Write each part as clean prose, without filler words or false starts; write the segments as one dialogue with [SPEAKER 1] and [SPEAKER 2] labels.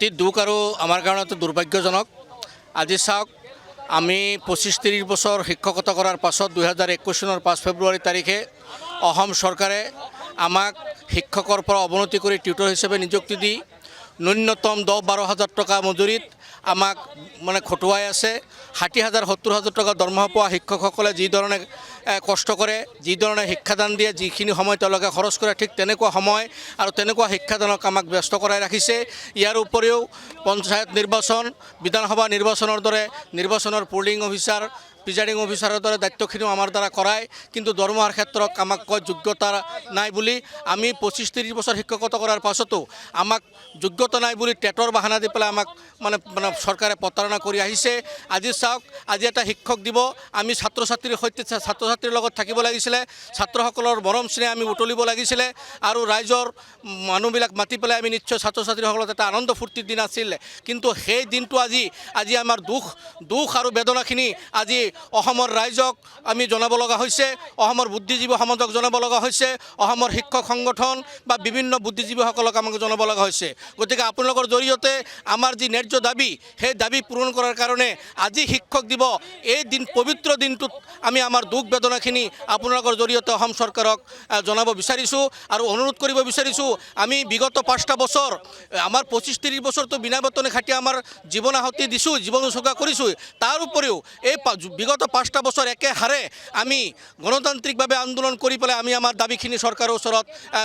[SPEAKER 1] অতি দুখ আৰু আমাৰ কাৰণে অতি দুৰ্ভাগ্যজনক। আজি চাওক, আমি 25-30 বছৰ শিক্ষকতা কৰাৰ পাছত 2021 চনৰ 5 ফেব্ৰুৱাৰী তাৰিখে অসম চৰকাৰে আমাক শিক্ষকৰ পৰা অৱনতি কৰি টিউটৰ হিচাপে নিযুক্তি দি ন্যূনতম 10-12 হাজাৰ টকা মজুৰিত আমাক খটুৱাই আছে। 60,000-70,000 টকা দৰমহা পোৱা শিক্ষকসকলে যি ধৰণে কষ্ট কৰে, যি ধৰণে শিক্ষাদান দিয়ে, যিখিনি সময় তেওঁলোকে খৰচ কৰে, ঠিক তেনেকুৱা সময় আৰু তেনেকুৱা শিক্ষাদানক আমাক ব্যস্ত কৰাই ৰাখিছে। ইয়াৰ উপৰিও পঞ্চায়ত নিৰ্বাচন, বিধানসভা নিৰ্বাচনৰ দৰে নিৰ্বাচনৰ পোলিং অফিচাৰ, প্ৰিজাইডিং অফিচাৰৰ দৰে দায়িত্বখিনিও আমাৰ দ্বাৰা কৰায়, কিন্তু দৰমহাৰ ক্ষেত্ৰত আমাক কয় যোগ্যতা নাই বুলি। আমি 25-30 বছৰ শিক্ষকতা কৰাৰ পাছতো আমাক যোগ্যতা নাই বুলি টেটৰ বাহানা দি পেলাই আমাক চৰকাৰে প্ৰতাৰণা কৰি আহিছে। আজি চাওক, আজি এটা শিক্ষক দিব, আমি ছাত্ৰ ছাত্ৰীৰ সৈতে ছাত্ৰ ছাত্ৰীৰ লগত থাকিব লাগিছিলে, ছাত্ৰসকলৰ মৰম স্নেহ আমি উতলিব লাগিছিলে আৰু ৰাইজৰ মানুহবিলাক মাতি পেলাই আমি নিশ্চয় ছাত্ৰ ছাত্ৰীসকলত এটা আনন্দ ফূৰ্তিৰ দিন আছিল। কিন্তু সেই দিনটো আজি আমাৰ দুখ আৰু বেদনাখিনি আজি অসমৰ ৰাইজক আমি জনাব লগা হৈছে, অসমৰ বুদ্ধিজীৱী সমাজক জনাব লগা হৈছে, অসমৰ শিক্ষক সংগঠন বা বিভিন্ন বুদ্ধিজীৱীসকলক আমাক জনাব লগা হৈছে। গতিকে আপোনালোকৰ জৰিয়তে আমাৰ যি ন্যায্য দাবী, সেই দাবী পূৰণ কৰাৰ কাৰণে আজি শিক্ষক দিব এই দিন, পবিত্ৰ দিনটোত আমি আমাৰ দুখ বেদনাখিনি আপোনালোকৰ জৰিয়তে অসম চৰকাৰক জনাব বিচাৰিছোঁ আৰু অনুৰোধ কৰিব বিচাৰিছোঁ। আমি বিগত 5টা বছৰ, আমাৰ 25-30 বছৰটো বিনা বেতনে খাটি আমাৰ জীৱন আহুতি দিছোঁ, জীৱন উচৰ্গা কৰিছোঁ। তাৰ উপৰিও এই বিগত 5টা বছৰ একেহাৰে আমি গণতান্ত্ৰিকভাৱে আন্দোলন কৰি পেলাই আমি আমাৰ দাবীখিনি চৰকাৰৰ ওচৰত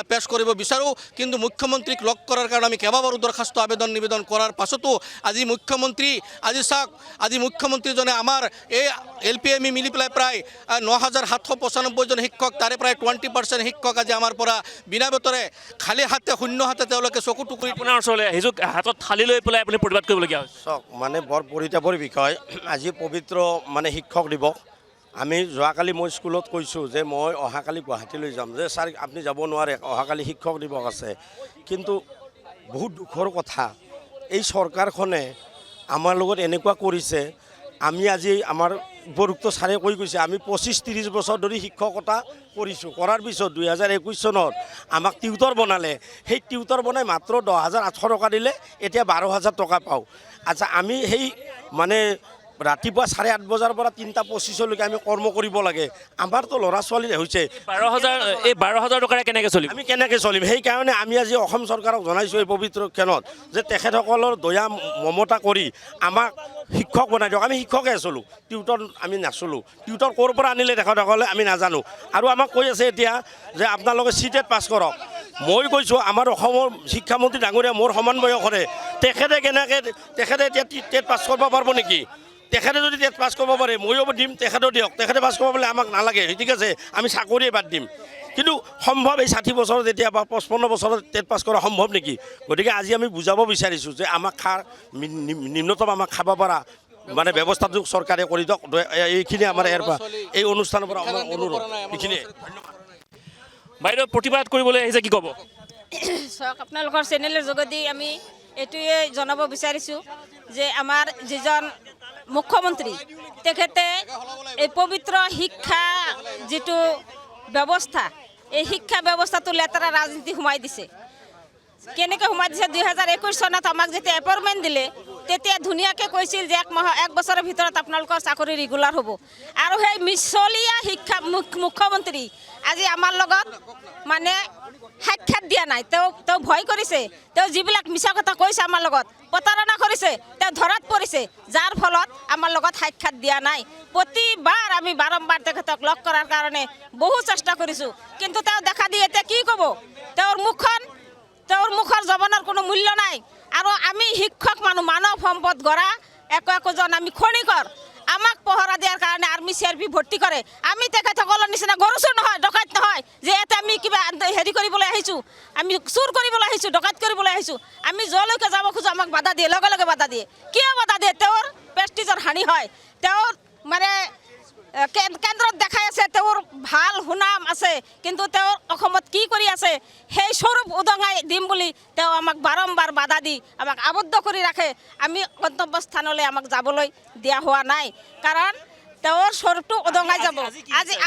[SPEAKER 1] পেছ কৰিব বিচাৰোঁ। কিন্তু মুখ্যমন্ত্ৰীক লগ কৰাৰ কাৰণে আমি কেইবাবাৰো দৰখাস্ত নিবেদন কৰাৰ পাছতো আজি চাওক, আজি মুখ্যমন্ত্ৰীজনে আমাৰ এই LPME মিলি পেলাই প্ৰায় 9,795 জন শিক্ষক, তাৰে প্ৰায় 20% শিক্ষক আজি আমাৰ পৰা বিনা বেতনে খালী হাতে, শূন্য হাতে তেওঁলোকে চকু টুকুৰি
[SPEAKER 2] আপোনাৰ ওচৰলৈ আহিছোঁ, হাতত থালি লৈ পেলাই আপুনি প্ৰতিবাদ কৰিবলগীয়া হৈছে।
[SPEAKER 3] চাওক, বৰ পৰিতাপৰ বিষয়। আজি পবিত্ৰ শিক্ষক দিৱস। আমি যোৱাকালি মই স্কুলত কৈছোঁ যে মই অহাকালি গুৱাহাটীলৈ যাম, যে ছাৰ আপুনি যাব নোৱাৰে, অহাকালি শিক্ষক দিৱস আছে। কিন্তু বহুত দুখৰ কথা, এই চৰকাৰখনে আমাৰ লগত এনেকুৱা কৰিছে। আমি আজি আমাৰ উপযুক্ত ছাৰে কৈ গৈছে, আমি 25-30 বছৰ ধৰি শিক্ষকতা কৰিছোঁ, কৰাৰ পিছত 2021 চনত আমাক টিউটৰ বনালে। সেই টিউটৰ বনাই মাত্ৰ 10,800 টকা দিলে, এতিয়া 12,000 টকা পাওঁ। আচ্ছা, আমি সেই ৰাতিপুৱা 8:30 বজাৰ পৰা 3:25 আমি কৰ্ম কৰিব লাগে। আমাৰতো ল'ৰা ছোৱালী হৈছে
[SPEAKER 2] 12,000 টকাৰে কেনেকৈ চলিম,
[SPEAKER 3] আমি কেনেকৈ চলিম? সেইকাৰণে আমি আজি অসম চৰকাৰক জনাইছোঁ এই পবিত্ৰ ক্ষণত যে তেখেতসকলৰ দয়া মমতা কৰি আমাক শিক্ষক বনাই দিয়ক। আমি শিক্ষকে আছিলোঁ, টিউটৰ আমি নাচলোঁ। টিউটৰ ক'ৰ পৰা আনিলে তেখেতসকলে আমি নাজানো। আৰু আমাক কৈ আছে এতিয়া যে আপোনালোকে CTET পাছ কৰক। মই কৈছোঁ, আমাৰ অসমৰ শিক্ষামন্ত্ৰী ডাঙৰীয়া মোৰ সমান বয়সৰে, তেখেতে এতিয়া TET পাছ কৰিব পাৰিব নেকি? তেখেতে যদি TET পাছ কৰিব পাৰে ময়ো দিম, তেখেতেও দিয়ক। তেখেতে পাছ কৰিব পাৰিলে আমাক নালাগে, ঠিক আছে, আমি চাকৰিয়ে বাদ দিম। কিন্তু সম্ভৱ এই 60 বছৰত এতিয়া বা 55 বছৰত TET পাছ কৰা সম্ভৱ নেকি? গতিকে আজি আমি বুজাব বিচাৰিছোঁ যে আমাক নিম্নতম আমাক খাব পৰা ব্যৱস্থাটো চৰকাৰে কৰি দিয়ক। এইখিনি আমাৰ এই অনুষ্ঠানৰ পৰা আমাৰ অনুৰোধ, এইখিনিয়ে।
[SPEAKER 2] বাইদেউ প্ৰতিবাদ কৰিবলৈ আহিছে, কি ক'ব?
[SPEAKER 4] চাওক, আপোনালোকৰ চেনেলৰ যোগেদি আমি এইটোৱে জনাব বিচাৰিছোঁ যে আমাৰ যিজন মুখ্যমন্ত্ৰী, তেখেতে এই পবিত্ৰ শিক্ষা যিটো ব্যৱস্থা, এই শিক্ষা ব্যৱস্থাটো লেতেৰা ৰাজনীতি সোমাই দিছে। কেনেকৈ সোমাই দিছে? 2021 চনত আমাক যেতিয়া এপইণ্টমেণ্ট দিলে, তেতিয়া ধুনীয়াকৈ কৈছিল যে 1 বছৰৰ ভিতৰত আপোনালোকৰ চাকৰি ৰেগুলাৰ হ'ব। আৰু সেই মিছলীয়া শিক্ষা মুখ্যমন্ত্ৰী আজি আমাৰ লগত সাক্ষাৎ দিয়া নাই। তেওঁ ভয় কৰিছে। তেওঁ যিবিলাক মিছা কথা কৈছে, আমাৰ লগত প্ৰতাৰণা কৰিছে, তেওঁ ধৰাত পৰিছে, যাৰ ফলত আমাৰ লগত সাক্ষাৎ দিয়া নাই। প্ৰতিবাৰ আমি বাৰম্বাৰ তেখেতক লগ কৰাৰ কাৰণে বহু চেষ্টা কৰিছোঁ, কিন্তু তেওঁ দেখা দিয়ে এতিয়া কি ক'ব? তেওঁৰ মুখৰ জবানৰ কোনো মূল্য নাই। আৰু আমি শিক্ষক মানৱ সম্পদ গঢ়া একোজন আমি খনিকৰ। আমাক পহৰা দিয়াৰ কাৰণে আৰ্মি CRP ভৰ্তি কৰে। আমি তেখেতসকলৰ নিচিনা গৰু চোৰ নহয়, ডকাইত নহয় যে ইয়াতে আমি কিবা কৰিবলৈ আহিছোঁ, আমি চুৰ কৰিবলৈ আহিছোঁ, ডকাইত কৰিবলৈ আহিছোঁ। আমি যলৈকে যাব খোজোঁ আমাক বাধা দিয়ে, লগে লগে বাধা দিয়ে। কিয় বাধা দিয়ে? তেওঁৰ প্ৰেষ্টিজৰ হানি হয়। তেওঁৰ কেন্দ্ৰত দেখাই আছে তেওঁৰ ভাল সুনাম আছে, কিন্তু তেওঁ অসমত কি কৰি আছে সেই স্বৰূপ উদঙাই দিম বুলি তেওঁ আমাক বাৰম্বাৰ বাধা দি আমাক আবদ্ধ কৰি ৰাখে। আমি গন্তব্যস্থানলৈ আমাক যাবলৈ দিয়া হোৱা নাই, কাৰণ তেওঁৰ স্বৰূপটো উদঙাই যাব।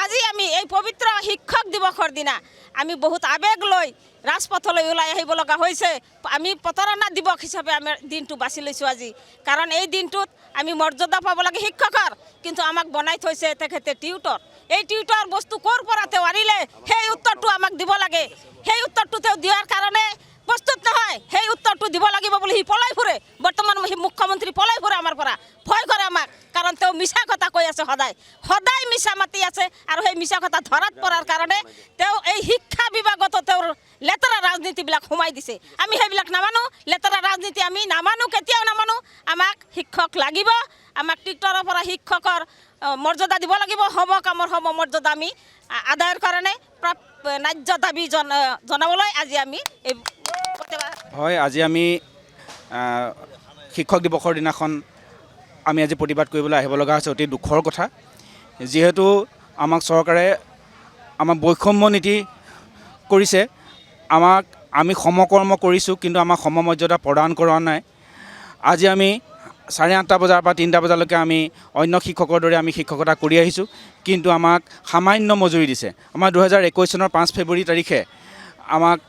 [SPEAKER 4] আজি আমি এই পবিত্ৰ শিক্ষক দিৱসৰ দিনা আমি বহুত আৱেগ লৈ ৰাজপথলৈ ওলাই আহিব লগা হৈছে। আমি প্ৰতাৰণা দিৱস হিচাপে আমি দিনটো বাছি লৈছোঁ আজি, কাৰণ এই দিনটোত আমি মৰ্যাদা পাব লাগে শিক্ষকৰ, কিন্তু আমাক বনাই থৈছে তেখেতে টিউটৰ। এই টিউটৰ বস্তু ক'ৰ পৰা তেওঁ আনিলে সেই উত্তৰটো আমাক দিব লাগে। সেই উত্তৰটো তেওঁ দিয়াৰ কাৰণে প্ৰস্তুত নহয়। সেই উত্তৰটো দিব লাগিব বুলি সি পলাই ফুৰে। বৰ্তমান মুখ্যমন্ত্ৰী পলাই ফুৰে আমাৰ পৰা, ভয় কৰে আমাক, কাৰণ তেওঁ মিছা কথা কৈ আছে, সদায় মিছা মাতি আছে। আৰু সেই মিছা কথা ধৰাত পৰাৰ কাৰণে তেওঁ এই শিক্ষা বিভাগতো তেওঁৰ লেতেৰা ৰাজনীতিবিলাক সোমাই দিছে। আমি সেইবিলাক নামানো, লেতেৰা ৰাজনীতি আমি নামানো, কেতিয়াও নামানো। আমাক শিক্ষক লাগিব, আমাক টিউটৰৰ পৰা শিক্ষকৰ মৰ্যাদা দিব লাগিব। সমকামৰ মৰ্যাদা আমি আদায়ৰ কাৰণে ন্যায্য দাবী জনাবলৈ আজি আমি এই
[SPEAKER 5] হয়, আজি আমি শিক্ষক দিৱসৰ দিনাখন আমি আজি প্ৰতিবাদ কৰিবলৈ আহিব লগা হৈছে। অতি দুখৰ কথা, যিহেতু আমাক চৰকাৰে আমাক বৈষম্য নীতি কৰিছে। আমি সমকৰ্ম কৰিছোঁ, কিন্তু আমাক সমমৰ্যাদা প্ৰদান কৰা নাই। আজি আমি 8:30 বজাৰ পৰা 3টা বজালৈকে আমি অন্য শিক্ষকৰ দৰে আমি শিক্ষকতা কৰি আহিছোঁ, কিন্তু আমাক সামান্য মজুৰি দিছে। আমাৰ 2021 চনৰ 5 ফেব্ৰুৱাৰী তাৰিখে আমাক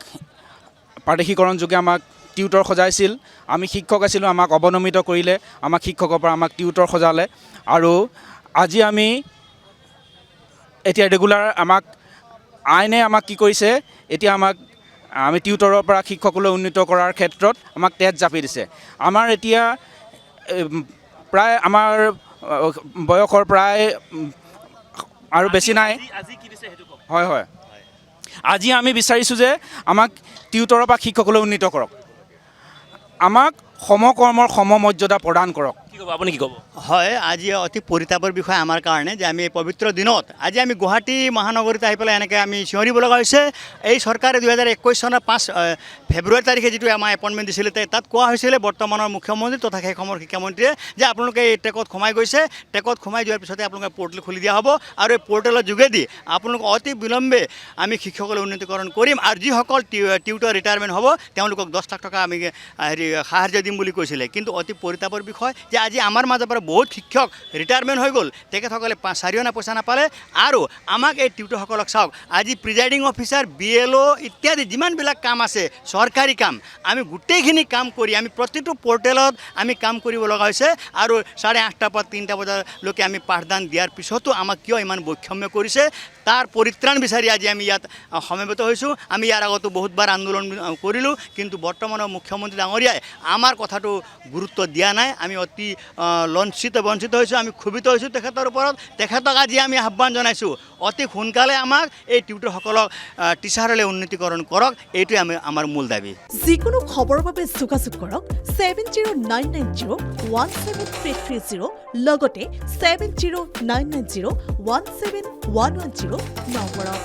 [SPEAKER 5] প্ৰাদেশিকৰণ যোগে আমাক টিউটৰ সজাইছিল। আমি শিক্ষক আছিলোঁ, আমাক অৱনমিত কৰিলে, আমাক শিক্ষকৰ পৰা আমাক টিউটৰ সজালে। আৰু আজি আমি এতিয়া ৰেগুলাৰ আমাক আইনে আমাক কি কৰিছে, এতিয়া আমি টিউটৰৰ পৰা শিক্ষকলৈ উন্নীত কৰাৰ ক্ষেত্ৰত আমাক তেজ জাপি দিছে। আমাৰ এতিয়া প্ৰায় আমাৰ বয়সৰ প্ৰায় আৰু বেছি নাই। হয় হয়, আজি আমি বিচাৰিছোঁ যে আমাক টিউটৰৰ পৰা শিক্ষকলৈ উন্নীত কৰক, আমাক সমকৰ্মৰ সমমৰ্যাদা প্ৰদান কৰক।
[SPEAKER 2] কি ক'ব আপুনি, কি ক'ব?
[SPEAKER 6] হয়, আজি অতি পৰিতাপৰ বিষয় আমাৰ কাৰণে যে আমি এই পবিত্ৰ দিনত আজি আমি গুৱাহাটী মহানগৰীত আহি পেলাই এনেকৈ আমি চিঞৰিব লগা হৈছে। এই চৰকাৰে 2021 চনৰ 5 ফেব্ৰুৱাৰী তাৰিখে যিটো আমাৰ এপইণ্টমেণ্ট দিছিলে, তাত কোৱা হৈছিলে বৰ্তমানৰ মুখ্যমন্ত্ৰী তথা সেই সময়ৰ শিক্ষামন্ত্ৰীয়ে যে আপোনালোকে এই ট্ৰেকত সোমাই গৈছে, ট্ৰেকত সোমাই যোৱাৰ পিছতে আপোনালোকে পৰ্টেল খুলি দিয়া হ'ব, আৰু এই পৰ্টেলৰ যোগেদি আপোনালোক অতি বিলম্বে আমি শিক্ষকলৈ উন্নীতকৰণ কৰিম, আৰু যিসকল টিউটৰ ৰিটায়াৰমেণ্ট হ'ব তেওঁলোকক 10 লাখ টকা আমি সাহাৰ্য দিম বুলি কৈছিলে। কিন্তু অতি পৰিতাপৰ বিষয় যে আজি আমাৰ মাজৰ পৰা বহুত শিক্ষক ৰিটায়াৰমেণ্ট হৈ গ'ল, তেখেতসকলে 4 অনা পইচা নাপালে। আৰু আমাক এই টিউটৰসকলক চাওক, আজি প্ৰিজাইডিং অফিচাৰ, BLO ইত্যাদি যিমানবিলাক কাম আছে চৰকাৰী কাম, আমি গোটেইখিনি কাম কৰি আমি প্ৰতিটো পৰ্টেলত আমি কাম কৰিব লগা হৈছে। আৰু 8:30 পৰা 3টা বজালৈকে আমি পাঠদান দিয়াৰ পিছতো আমাক কিয় ইমান বৈষম্য কৰিছে, তাৰ পৰিত্ৰাণ বিচাৰি আজি আমি ইয়াত সমবেত হৈছোঁ। আমি ইয়াৰ আগতো বহুতবাৰ আন্দোলন কৰিলোঁ, কিন্তু বৰ্তমানৰ মুখ্যমন্ত্ৰী ডাঙৰীয়াই আমাৰ কথাটো গুৰুত্ব দিয়া নাই। আমি অতি বঞ্চিত হৈছোঁ, আমি ক্ষোভিত হৈছোঁ তেখেতৰ ওপৰত। তেখেতক আজি আমি আহ্বান জনাইছোঁ, অতি সোনকালে আমাক এই টিউটৰসকলক টিচাৰলৈ উন্নীতকৰণ কৰক, এইটোৱে আমাৰ মূল দাবী।
[SPEAKER 7] যিকোনো খবৰৰ বাবে যোগাযোগ কৰক 7099017330 লগতে 7099017110 নম্বৰত।